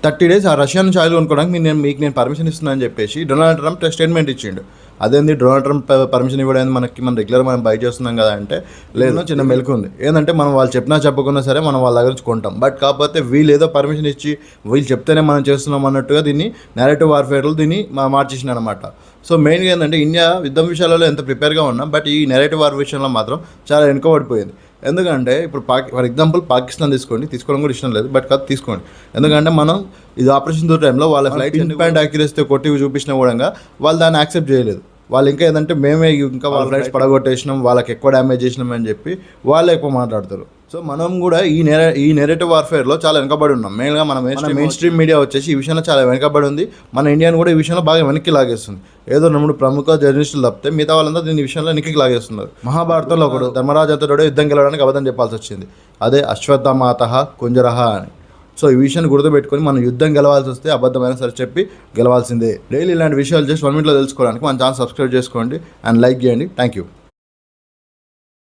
30 days ఆ Russia నుంచి oil కొనుక్కోవడానికి మీకు నేను పర్మిషన్ ఇస్తున్నానని చెప్పేసి డొనాల్డ్ ట్రంప్ స్టేట్మెంట్ ఇచ్చిండు. అదేంది డొనాల్డ్ ట్రంప్ పర్మిషన్ ఇవ్వడం మనం రెగ్యులర్ మనం బై చేస్తున్నాం కదా అంటే లేదు, చిన్న మెలకు ఉంది. ఏంటంటే మనం వాళ్ళు చెప్పినా చెప్పకున్నా సరే మనం వాళ్ళ దగ్గర నుంచి కొంటాం. బట్ కాకపోతే వీళ్ళు ఏదో పర్మిషన్ ఇచ్చి వీళ్ళు చెప్తేనే మనం చేస్తున్నాం అన్నట్టుగా దీన్ని నేరేటివ్ వార్ఫేర్లో దీన్ని మార్చేసినారు అనమాట. సో మెయిన్గా ఏంటంటే ఇండియా యుద్ధం విషయాలలో ఎంత ప్రిపేర్గా ఉన్నా బట్ ఈ నేరేటివ్ వార్ విషయంలో మాత్రం చాలా వెనుకబడిపోయింది. ఎందుకంటే ఇప్పుడు ఫర్ ఎగ్జాంపుల్ పాకిస్తాన్ తీసుకోవడం కూడా ఇష్టం లేదు, బట్ కాదు తీసుకోండి. ఎందుకంటే మనం ఇది ఆపరేషన్ దూర టైంలో వాళ్ళ ఫ్లైట్ పాయింట్ యాక్యురసీతో కొట్టి చూపించిన కూడా వాళ్ళు దాన్ని యాక్సెప్ట్ చేయలేదు. వాళ్ళు ఇంకా ఏంటంటే మేమే ఇంకా వాళ్ళ ఫ్లైట్స్ పడగొట్టేసినాం, వాళ్ళకి ఎక్కువ డ్యామేజ్ చేసినాం అని చెప్పి వాళ్ళే ఎక్కువ మాట్లాడతారు. సో మనం కూడా ఈ నెరేటివ్ వార్ఫేర్లో చాలా వెనకబడి ఉన్నాం. మెయిన్గా మన మెయిన్ స్ట్రీమ్ మీడియా వచ్చేసి ఈ విషయంలో చాలా వెనకబడి ఉంది. మన ఇండియాని కూడా ఈ విషయంలో బాగా వెనక్కి లాగేస్తుంది. ఏదో 2 ప్రముఖ జర్నలిస్టులు తప్పితే మిగతా వాళ్ళంతా దీని విషయంలో వెనక్కి లాగేస్తున్నారు. మహాభారతంలో ఒకడు ధర్మరాజు అతడు యుద్ధం గెలవడానికి అబద్ధం చెప్పాల్సి వచ్చింది. అదే అశ్వత్థమాతః కుంజరః అని. సో ఈ విషయాన్ని గుర్తుపెట్టుకొని మనం యుద్ధం గెలవాల్సి వస్తే అబద్ధమైన సరే చెప్పి గెలవాల్సిందే. డైలీ ఇలాంటి విషయాలు జస్ట్ 1 minute తెలుసుకోవడానికి మన ఛానల్ సబ్స్క్రైబ్ చేసుకోండి అండ్ లైక్ చేయండి. Thank you.